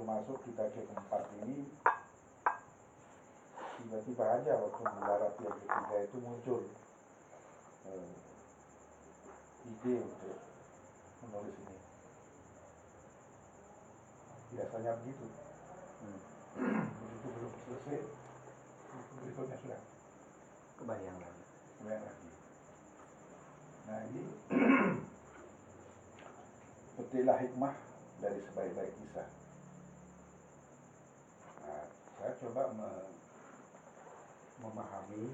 termasuk kita keempat ini, tiba-tiba aja waktu menggarap yang ketiga itu muncul ide untuk menulis ini. Biasanya begitu. Begitu belum selesai, berikutnya sudah kebayang lagi. Nah ini petiklah hikmah dari sebaik-baik kisah. Nah, saya coba memahami,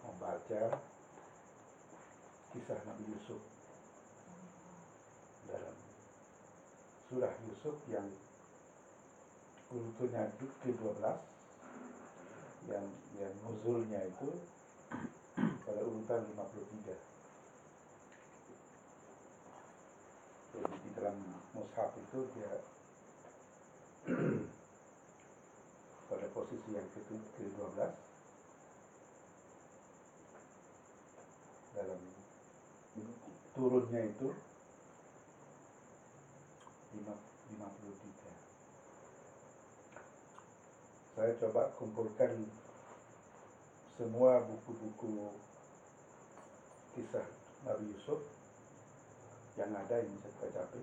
membaca kisah Nabi Yusuf dalam surah Yusuf yang urutannya ke-12, yang nuzulnya itu pada urutan 53. Jadi di dalam mushaf itu dia pada posisi yang ke-12 dalam turunnya itu 53. Saya coba kumpulkan semua buku-buku kisah Nabi Yusuf yang ada yang saya capai,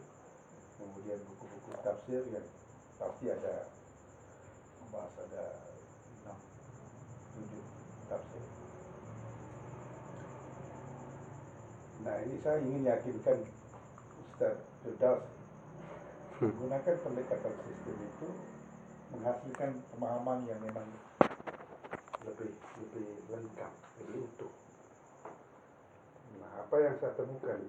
kemudian buku-buku tafsir yang pasti ada membahas, ada 6-7 tafsir. Nah ini saya ingin yakinkan Ustaz Firdaus menggunakan pendekatan sistem itu menghasilkan pemahaman yang memang lebih lengkap, lebih utuh. Nah apa yang saya temukan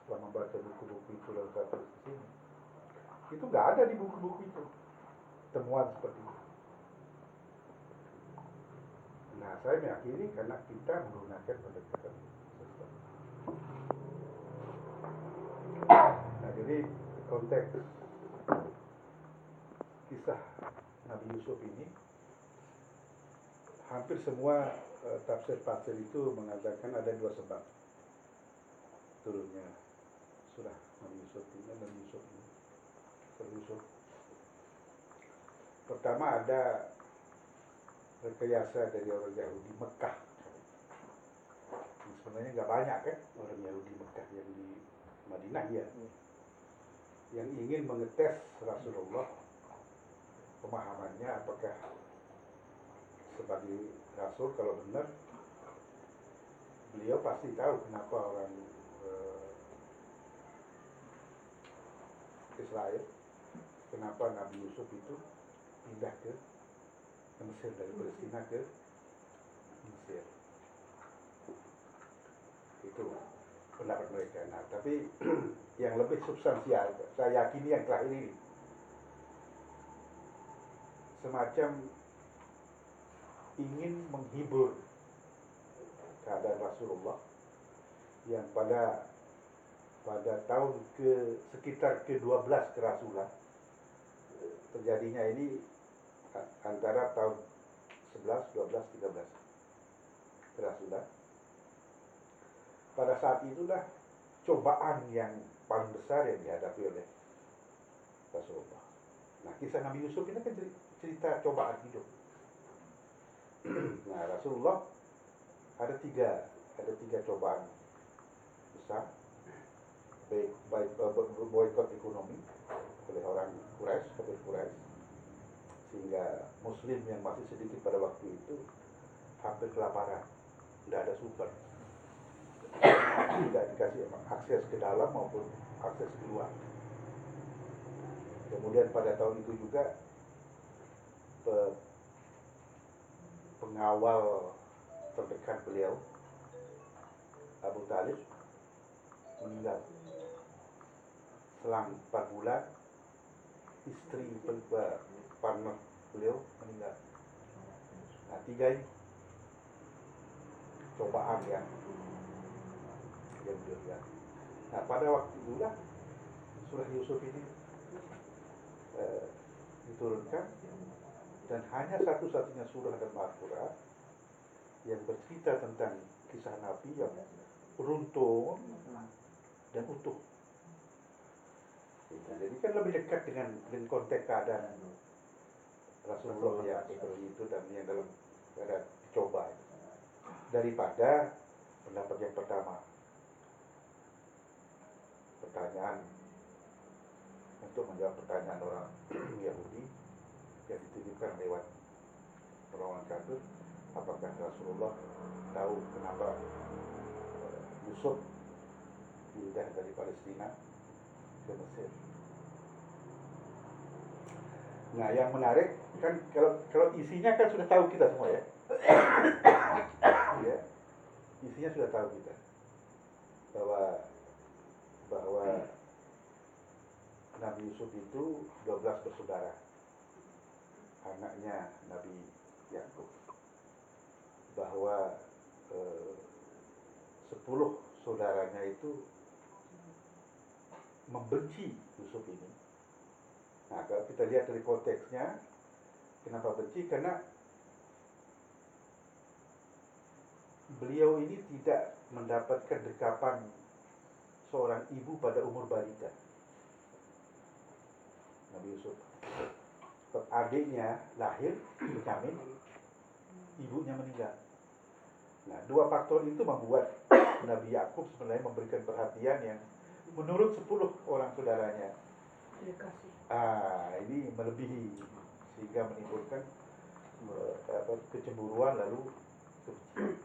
setelah membaca buku-buku itu dalam satu sisi, itu nggak ada di buku-buku itu temuan seperti itu. Nah saya meyakini karena kita menggunakan pendekatan sistem. Nah jadi konteks kisah Nabi Yusuf ini hampir semua tafsir itu mengatakan ada 2 sebab turunnya surah Nabi Yusuf ini. Pertama ada rekayasa dari orang Yahudi Mekah. Sebenarnya nggak banyak kan orang Yahudi Mekah yang di Madinah ya, yang ingin mengetes Rasulullah, pemahamannya apakah sebagai Rasul, kalau benar beliau pasti tahu kenapa orang Israel, kenapa Nabi Yusuf itu pindah ke Mesir, dari Palestina ke Mesir. Itu pendapat mereka. Nah, tapi yang lebih substansial, saya yakini yang terakhir ini, semacam ingin menghibur keadaan Rasulullah yang pada tahun sekitar ke-12 kerasulan, terjadinya ini antara tahun 11, 12, 13 kerasulan. Pada saat itulah cobaan yang paling besar yang dihadapi oleh Rasulullah. Nah, kisah Nabi Yusuf ini kan cerita cobaan hidup. Nah, Rasulullah ada tiga cobaan besar, baik boikot ekonomi oleh orang kafir Quraisy, sehingga Muslim yang masih sedikit pada waktu itu hampir kelaparan, tidak ada sumber, tidak dikasih akses ke dalam maupun akses keluar. Kemudian pada tahun itu juga pengawal terdekat beliau, Abu Talib, meninggal. Selang 4 bulan istri partner beliau meninggal. Nah, 3 ini cobaan yang beliau lihat. Nah, pada waktu itulah surah Yusuf ini diturunkan, dan hanya satu-satunya surah dalam Al-Quran yang bercerita tentang kisah Nabi yang beruntun dan utuh. Gitu. Jadi kan lebih dekat dengan konteks keadaan Rasulullah yang seperti itu dan yang dalam keadaan dicoba itu, daripada pendapat yang pertama, pertanyaan untuk menjawab pertanyaan orang Yahudi yang dititipkan lewat perlawanan kafir, apakah Rasulullah tahu kenapa Yusuf pindah dari Palestina ke Mesir. Nah, yang menarik kan kalau isinya kan sudah tahu kita semua ya. Ya, isinya sudah tahu kita bahwa Nabi Yusuf itu 12 bersaudara, anaknya Nabi Yakub, bahwa 10 saudaranya itu membenci Yusuf ini. Nah, kalau kita lihat dari konteksnya, kenapa benci? Karena beliau ini tidak mendapatkan dekapan seorang ibu pada umur balita, Nabi Yusuf. Adiknya lahir, Benyamin, ibunya meninggal. Nah, dua faktor itu membuat Nabi Yakub sebenarnya memberikan perhatian yang menurut 10 orang saudaranya ini melebihi, sehingga menimbulkan kecemburuan lalu kebencian.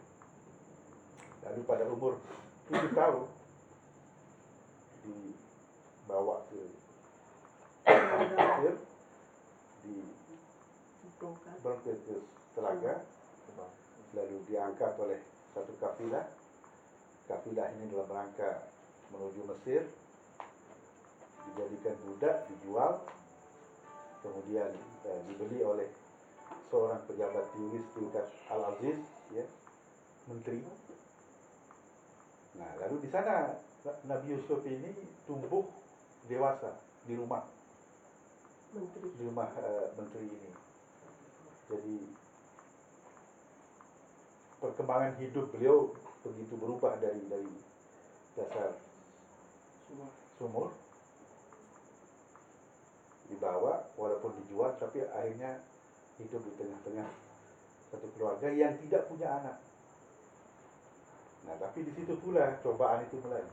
Lalu pada umur 7 tahun dibawa ke Mesir, dibawa ke telaga, lalu diangkat oleh satu kafilah. Kafilah ini dalam rangka menuju Mesir, dijadikan budak, dijual, kemudian dibeli oleh seorang pejabat tinggi setingkat Al-Aziz, ya, menteri. Nah, lalu di sana Nabi Yusuf ini tumbuh dewasa di rumah menteri ini. Jadi perkembangan hidup beliau begitu berubah dari dasar sumur, dibawa walaupun dijual, tapi akhirnya hidup di tengah-tengah satu keluarga yang tidak punya anak. Nah, tapi di situ pula cobaan itu mulai.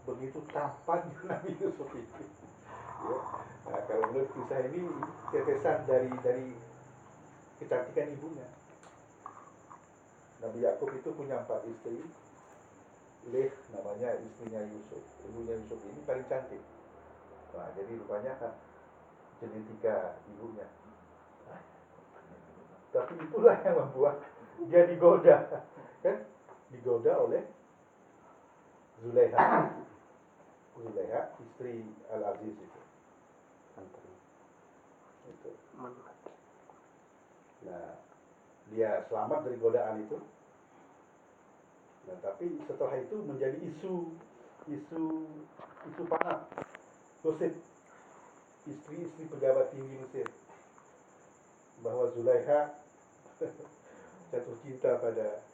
Begitu tampan Nabi Yusuf itu. Ya. Nah, kalau menurut kisah ini tetesan dari kecantikan ibunya. Nabi Yakub itu punya 4 istri. Leh namanya istrinya Yusuf. Ibunya Yusuf ini paling cantik. Nah, jadi rupanya genetika ibunya. Tapi itulah yang membuat dia digoda, kan? Digoda oleh Zulaiha, istri Al-Aziz itu. Nah, dia selamat dari godaan itu. Nah, tapi setelah itu menjadi isu panas, gosip istri-istri pejabat tinggi Mesir, bahwa Zulaiha jatuh cinta pada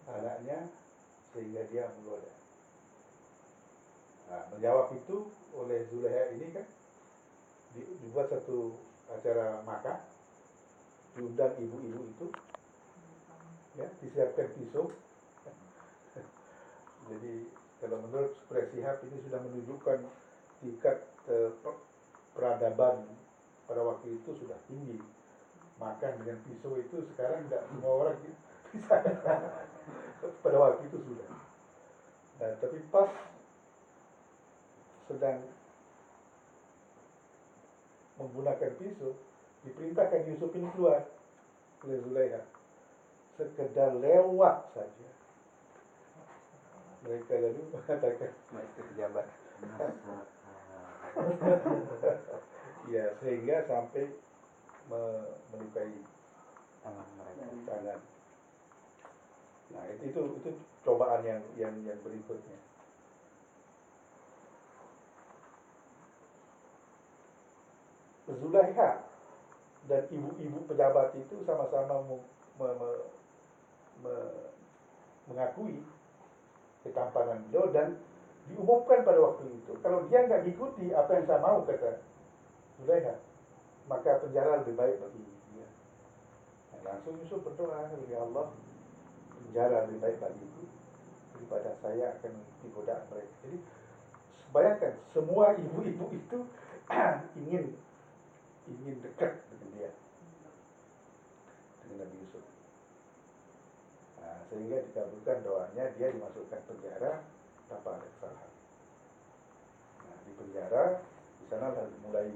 anaknya sehingga dia menggoda. Nah, menjawab itu oleh Zulaiha ini kan dibuat satu acara makan, diundang ibu-ibu itu, ya, disiapkan pisau. Jadi kalau menurut ekspresi Hab ini sudah menunjukkan tingkat peradaban pada waktu itu sudah tinggi. Makan dengan pisau itu sekarang tidak semua orang bisa. Pada waktu itu sudah. Nah, tapi pas sedang menggunakan pisau, diperintahkan Yusuf ini keluar oleh Zulaiha. Sekedar lewat saja, mereka lalu mengatakan pejabat. Ya, sehingga sampai melukai tangan. Nah, itu cobaan yang berikutnya. Zulaiha dan ibu-ibu pejabat itu sama-sama mengakui ketampanan beliau dan diumumkan pada waktu itu, kalau dia nggak ikuti apa yang saya mau, kata Zulaikha, maka penjara lebih baik bagi dia. Nah, langsung Yusuf berdoa, ya Allah, penjara lebih baik bagiku daripada saya akan mengikuti godaan mereka. Jadi bayangkan, semua ibu-ibu itu ingin dekat dengan dia, dengan Nabi Yusuf. Nah, sehingga dikabulkan doanya, dia dimasukkan penjara tanpa ada kesalahan. Nah, di penjara, di sana mulai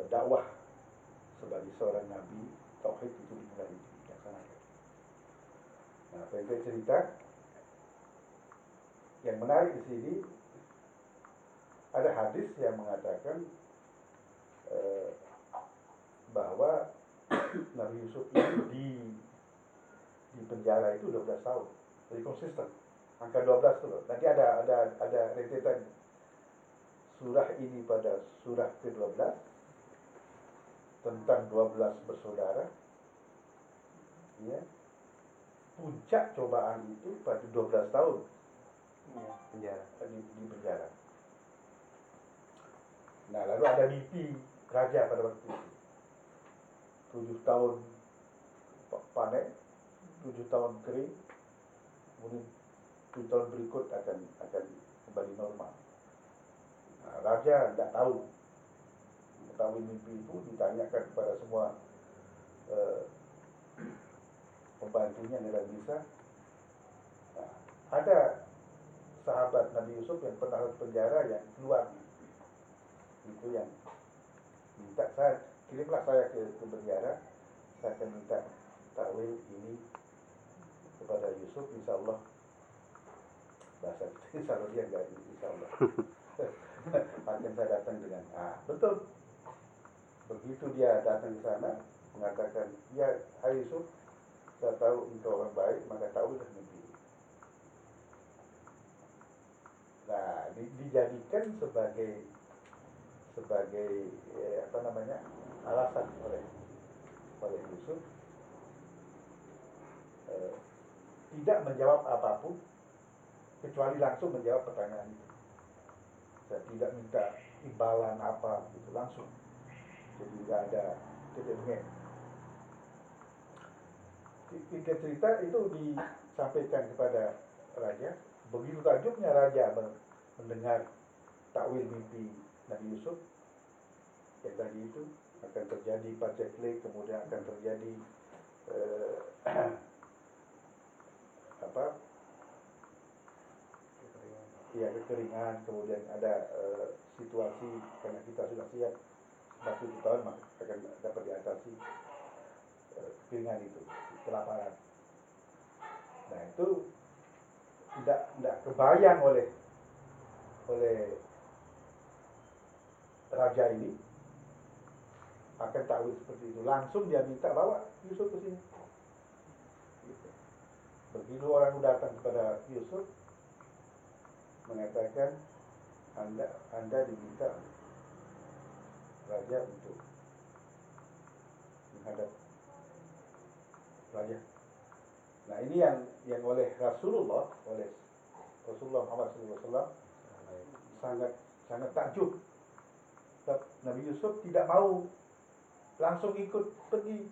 dakwah sebagai seorang nabi, tauhid itu dimulai dilaksanakan. Nah, pendek cerita, yang menarik di sini ada hadis yang mengatakan bahwa Nabi Yusuf ini di penjara itu 12 tahun. Jadi konsisten. Angka 12 itu loh. Nanti ada rentetan surah ini pada surah ke-12 tentang 12 bersaudara. Ya. Puncak cobaan itu pada 12 tahun. Iya, penjara. Di penjara. Nah, lalu ada mimpi raja pada waktu itu. 7 tahun panen, 7 tahun kering, kemudian 7 tahun berikut akan kembali normal. Nah, raja tidak tahu mengetahui mimpi itu, ditanyakan kepada semua pembantunya tidak bisa. Nah, ada sahabat Nabi Yusuf yang pernah ke penjara yang keluar, itu yang minta, saya kirimlah saya ke penjara, saya akan minta takwil ini kepada Yusuf, insya Allah bahasa insya Allah dia enggak, insya Allah akan saya datang dengan betul. Begitu dia datang ke sana mengatakan, ya hai Yusuf, saya tahu engkau orang baik, maka tahulah mimpi. Nah, dijadikan sebagai alasan oleh Yusuf tidak menjawab apapun kecuali langsung menjawab pertanyaan itu. Saya tidak minta imbalan apa, itu langsung. Jadi tidak ada titik-titik. Tiga cerita itu disampaikan kepada raja. Begitu takjubnya raja mendengar takwil mimpi Nabi Yusuf yang tadi itu, akan terjadi paceklik, kemudian akan terjadi kekeringan, kemudian ada situasi karena kita sudah siap 40 tahun maka akan dapat diatasi kekeringan itu, kelaparan. Nah, itu tidak kebayang oleh raja ini akan tahu seperti itu. Langsung dia minta bawa Yusuf ke sini. Begitu orang datang kepada Yusuf mengatakan, anda diminta raja untuk menghadap raja. Nah, ini yang oleh Rasulullah Muhammad SAW sangat takjub. Nabi Yusuf tidak mau langsung ikut pergi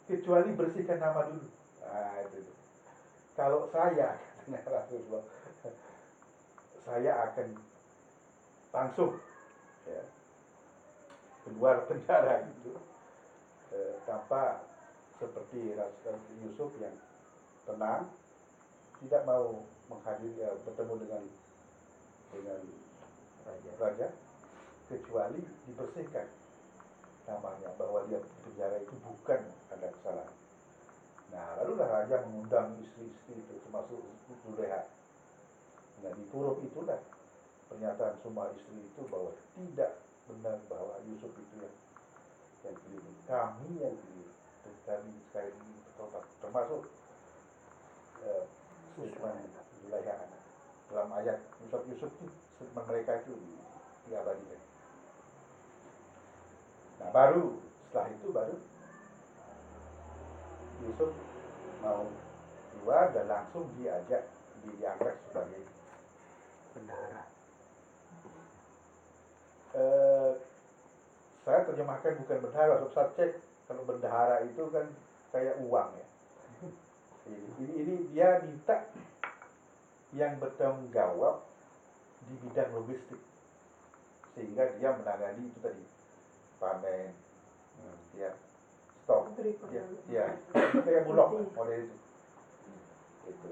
kecuali bersihkan nama dulu. Nah, itu. Kalau saya, katanya Rasulullah, saya akan langsung keluar penjara itu tanpa seperti Yusuf yang tenang, tidak mau menghadiri bertemu dengan raja kecuali dibersihkan namanya bahwa dia di penjara itu bukan ada kesalahan. Nah, lalulah raja mengundang istri-istri itu termasuk Zulaikha. Nah, di forum itulah pernyataan semua istri itu bahwa tidak benar bahwa Yusuf itu yang keliru, kami yang keliru, dan kami sekali ini bertobat, termasuk statement Zulaikha dalam ayat Yusuf itu, statement mereka itu diabadikan. Nah, baru setelah itu Yusuf mau keluar dan langsung diangkat sebagai Bendahara. Saya terjemahkan bukan bendahara. Sebab saya cek kalau bendahara itu kan kayak uang ya. Ini dia minta yang bertanggung jawab di bidang logistik, sehingga dia menangani itu tadi panen, ya stok, ya kayak bulog lah, model itu. Itu.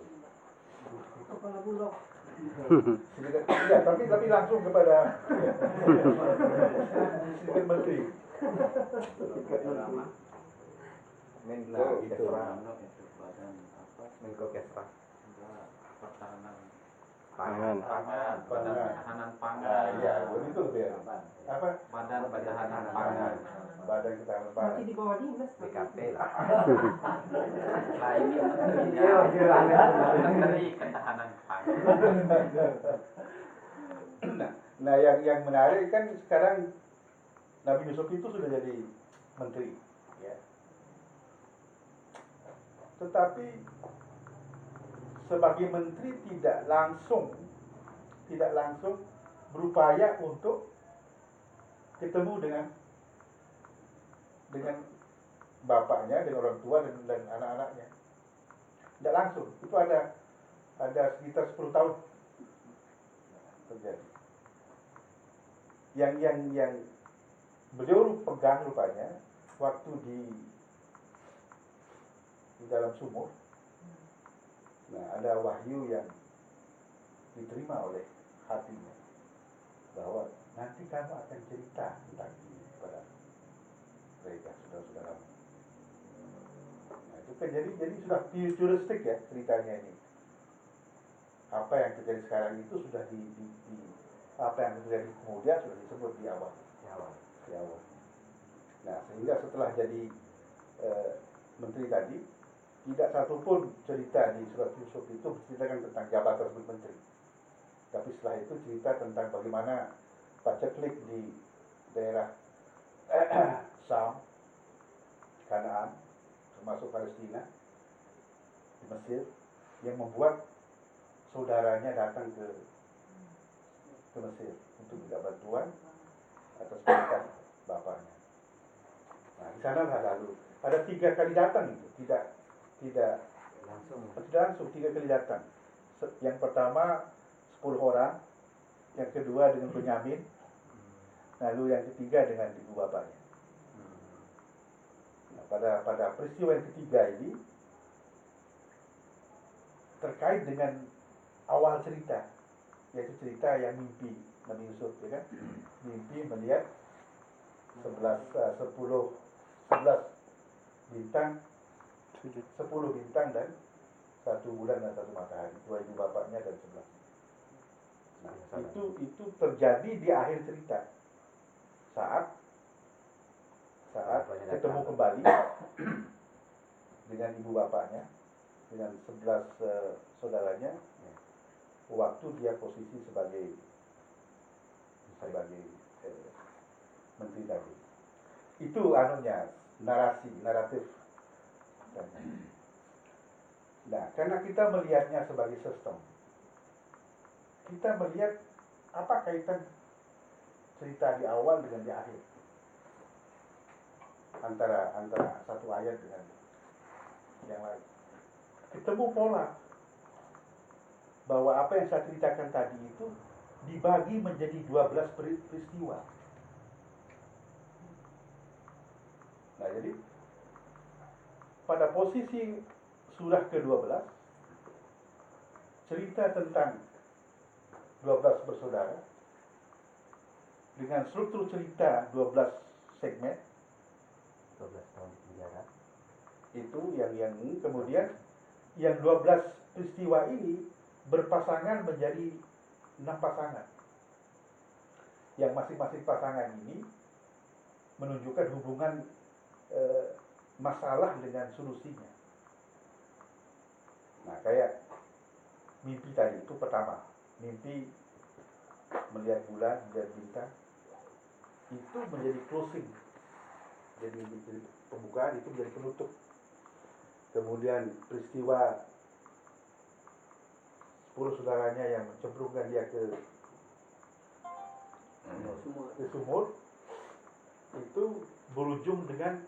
Kepala bulog. Ya, tapi langsung kepada sedikit menteri. Menko Nah, gitu. Kesra. Itu badan apa? Menko Kesra. Pertahanan Pangan. pangan, badan ketahanan pangan. Iya, itu lebih ya. Apa? Badan ketahanan pangan. Badan ketahanan Masih pangan. di bawah dinas. BKP lah. Nah ini Iya, menteri ketahanan pangan. Nah, yang menarik kan sekarang Nabi Yusuf itu sudah jadi menteri, ya. Tetapi sebagai menteri tidak langsung berupaya untuk ketemu dengan bapaknya, dengan orang tua dan anak-anaknya. Tidak langsung. Itu ada sekitar 10 tahun terjadi. Yang beliau pegang rupanya waktu di dalam sumur. Nah, ada wahyu yang diterima oleh hatinya bahwa nanti kamu akan cerita tentang ini kepada mereka, saudara-saudaramu. Nah, itu kan jadi sudah futuristik ya ceritanya ini. Apa yang terjadi sekarang itu sudah apa yang terjadi kemudian sudah disebut di awal. Nah, sehingga setelah jadi menteri tadi, tidak satupun cerita di surat Yusuf itu menceritakan tentang jabatan sebagai menteri. Tapi setelah itu cerita tentang bagaimana paceklik di daerah Syam, Kanaan, termasuk Palestina, di Mesir, yang membuat saudaranya datang ke Mesir untuk minta bantuan atas perintah bapaknya. Nah, di sana lalu ada 3 kali datang itu, tidak langsung 3 kali datang. Yang pertama 10 orang, yang kedua dengan Benyamin, lalu yang ketiga dengan ibu bapaknya. Nah, pada peristiwa yang ketiga ini terkait dengan awal cerita, yaitu cerita yang mimpi Nabi Yusuf, ya kan? Mimpi melihat 11 bintang, 10 bintang dan 1 bulan dan 1 matahari, 2 ibu bapaknya dan 11. Nah, itu terjadi di akhir cerita saat ketemu kembali dengan ibu bapaknya, dengan 11 saudaranya, waktu dia posisi sebagai menteri tadi. Itu naratif. Nah, karena kita melihatnya sebagai sistem, kita melihat apa kaitan cerita di awal dengan di akhir, antara satu ayat dengan yang lain. Ketemu pola bahwa apa yang saya ceritakan tadi itu dibagi menjadi 12 peristiwa. Nah, jadi pada posisi surah ke-12 cerita tentang 12 bersaudara dengan struktur cerita 12 segmen, 12 tahun penjara. itu yang kemudian yang 12 peristiwa ini berpasangan menjadi 6 pasangan, yang masing-masing pasangan ini menunjukkan hubungan masalah dengan solusinya. Nah, kayak mimpi tadi itu pertama, mimpi melihat bulan, melihat bintang, itu menjadi closing, jadi pembukaan, itu menjadi penutup. Kemudian peristiwa 10 saudaranya yang mencemplungkan dia ke sumur, itu berujung dengan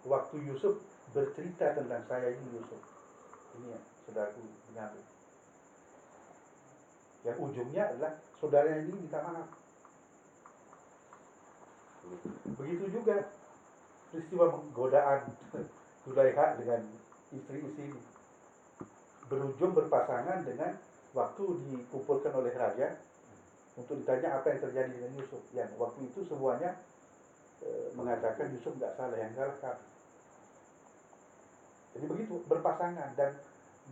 waktu Yusuf bercerita tentang saya ini Yusuf. Ini ya, saudaraku Benyamin. Yang ujungnya adalah saudaranya ini minta maaf. Begitu juga peristiwa godaan Zulaikha dengan istri-istri ini berujung berpasangan dengan waktu dikumpulkan oleh raja untuk ditanya apa yang terjadi dengan Yusuf. Yang waktu itu semuanya mengatakan Yusuf nggak salah, yang salah kami. Jadi begitu berpasangan,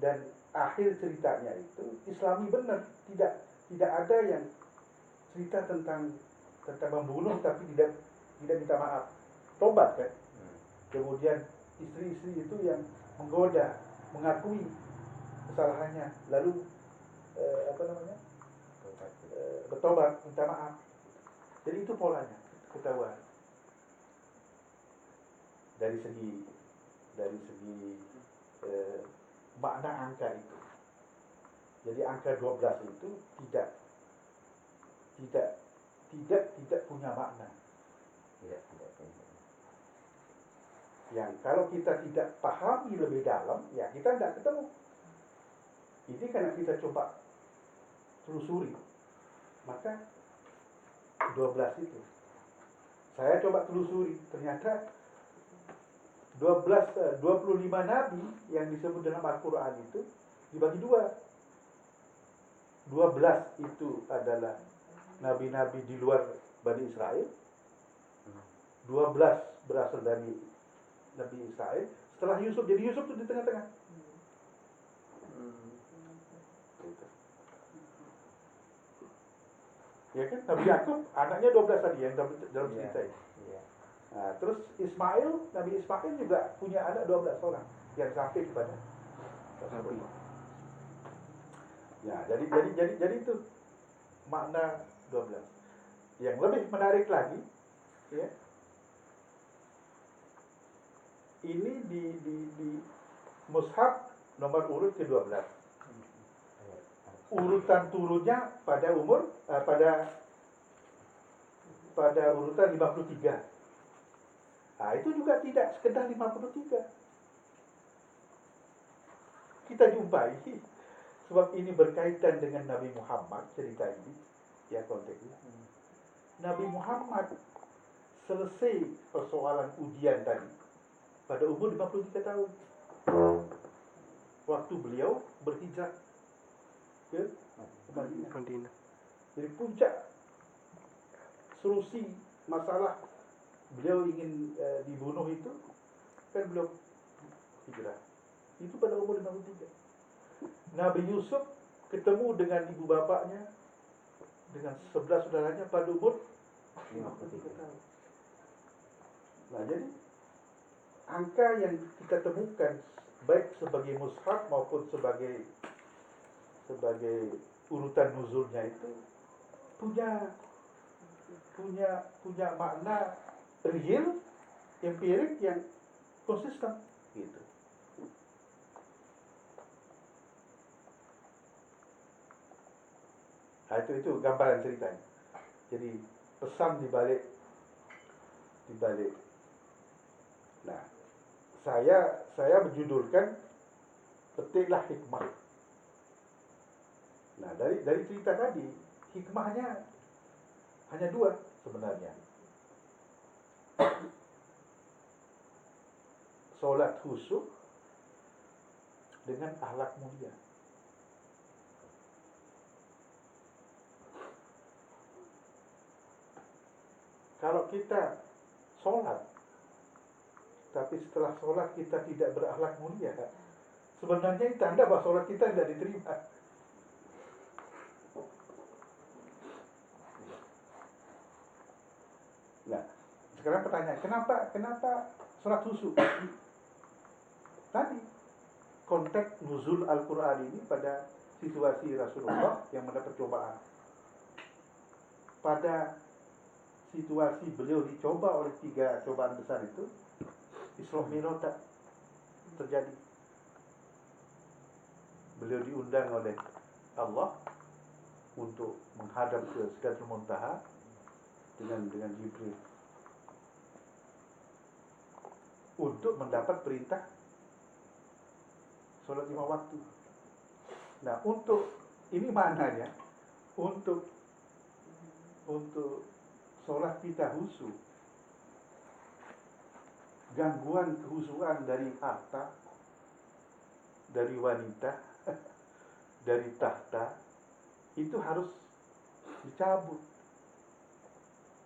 dan akhir ceritanya itu Islami benar, tidak ada yang cerita tentang membunuh tapi tidak minta maaf, tobat kan. Kemudian istri-istri itu yang menggoda, mengakui kesalahannya, lalu bertobat, minta maaf. Jadi itu polanya, ketahuan dari segi makna angka itu. Jadi angka 12 itu tidak punya makna. Yang kalau kita tidak pahami lebih dalam, ya kita tidak ketemu. Ini karena kita coba telusuri, maka 12 itu saya coba telusuri, ternyata 25 nabi yang disebut dalam Al-Quran itu dibagi dua. 12 itu adalah nabi-nabi di luar Bani Israel, 12 berasal dari Nabi Israel. Setelah Yusuf, jadi Yusuf itu di tengah-tengah. Ya kan, Nabi Yakub anaknya 12 tadi yang dalam cerita ini. Nah, terus Nabi Ismail juga punya anak 12 orang yang sampai kepada Rasulullah. Ya, jadi itu makna 12. Yang lebih menarik lagi, ya, ini di mushaf nomor urut ke-12. Urutan turunnya pada pada urutan 53. Nah, itu juga tidak sekedar 53. Kita jumpai, sebab ini berkaitan dengan Nabi Muhammad, cerita ini, ya konteksnya. Nabi Muhammad selesai persoalan ujian tadi pada umur 53 tahun. Waktu beliau berhijrah ke Madinah. Jadi puncak solusi masalah beliau ingin dibunuh itu kan beliau hijrah. Itu pada umur 53. Nabi Yusuf ketemu dengan ibu bapaknya, dengan 11 saudaranya pada umur 53 tahun. Nah, jadi angka yang kita temukan baik sebagai mushaf maupun sebagai urutan nuzulnya itu punya makna real, empirik yang konsisten gitu. Nah, itu gambaran ceritanya. Jadi pesan di balik. Nah, saya menjudulkan petiklah hikmah. Nah, dari cerita tadi, hikmahnya hanya dua sebenarnya. Sholat khusyuk dengan akhlak mulia. Kalau kita sholat, tapi setelah sholat kita tidak berakhlak mulia, sebenarnya itu tanda bahwa sholat kita tidak diterima. Nah, sekarang pertanyaan, kenapa sholat khusyuk? Tadi konteks nuzul Al-Quran ini pada situasi Rasulullah yang mendapat cobaan. Pada situasi beliau dicoba oleh 3 cobaan besar itu, Isra Mi'raj terjadi. Beliau diundang oleh Allah untuk menghadap ke Sidratul Muntaha dengan Jibril untuk mendapat perintah sholat 5 waktu. Nah, untuk ini maknanya untuk sholat kita khusyuk, gangguan kehusuan dari harta, dari wanita, dari tahta, itu harus dicabut.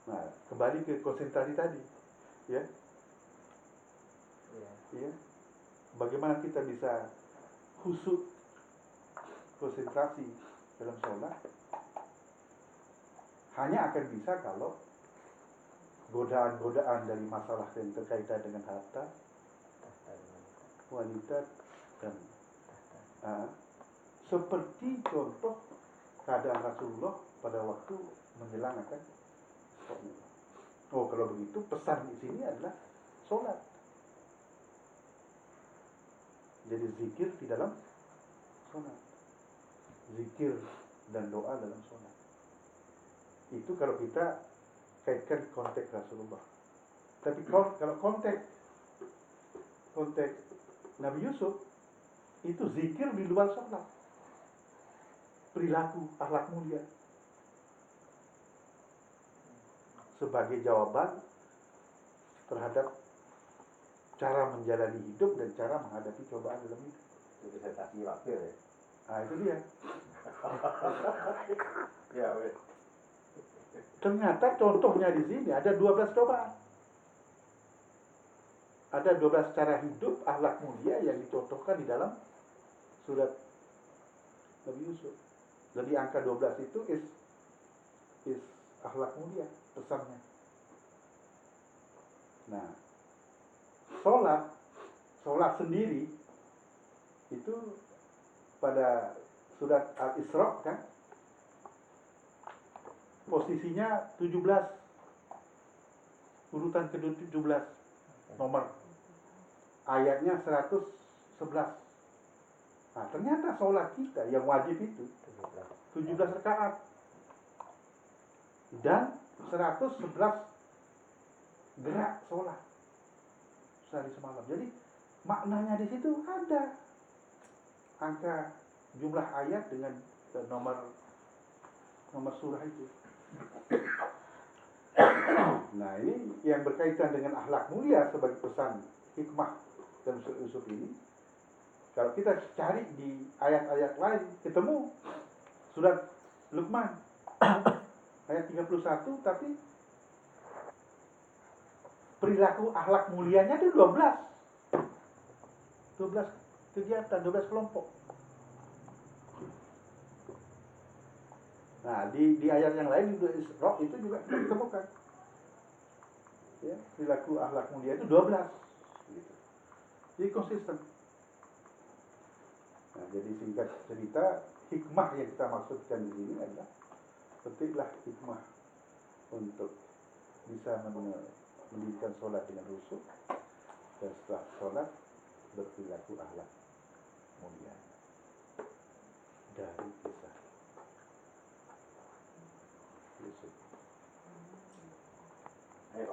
Nah, kembali ke konsentrasi tadi, ya. Ya. Bagaimana kita bisa khusyuk, konsentrasi dalam sholat? Hanya akan bisa kalau godaan-godaan dari masalah yang terkaitan dengan harta, wanita, dan seperti contoh keadaan Rasulullah pada waktu menjelang akan sholat. Oh, kalau begitu pesan di sini adalah sholat. Jadi zikir di dalam sholat, zikir dan doa dalam sholat. Itu kalau kita kaitkan konteks Rasulullah. Tapi kalau konteks Nabi Yusuf, itu zikir di luar sholat, perilaku akhlak mulia, sebagai jawaban terhadap cara menjalani hidup dan cara menghadapi cobaan dalam hidup. Itu disertasi wakil ya. Nah, itu dia. Ya, weh. Ternyata contohnya di sini ada 12 cobaan. Ada 12 cara hidup akhlak mulia yang dicontohkan di dalam surat Nabi Yusuf. Jadi angka 12 itu is akhlak mulia pesannya. Nah, sholat sendiri itu pada surat Al-Isra kan posisinya 17, urutan ke-17, nomor ayatnya 111. Nah, ternyata sholat kita yang wajib itu 17 rakaat dan 111 gerak sholat sehari semalam. Jadi maknanya di situ ada angka jumlah ayat dengan nomor surah itu. Nah, ini yang berkaitan dengan akhlak mulia sebagai pesan hikmah dan usul ini. Kalau kita cari di ayat-ayat lain, ketemu surat Luqman ayat 31, tapi perilaku akhlak mulianya itu 12 kegiatan, 12 kelompok. Nah, di ayat yang lain Isra itu juga kita temukan. Ya, perilaku akhlak mulia itu 12. Gitu. Jadi konsisten. Nah, jadi singkat cerita, hikmah yang kita maksudkan di sini adalah pentinglah hikmah untuk bisa mendirikan sholat dengan khusyuk dan setelah sholat berperilaku akhlak mulia dari kisah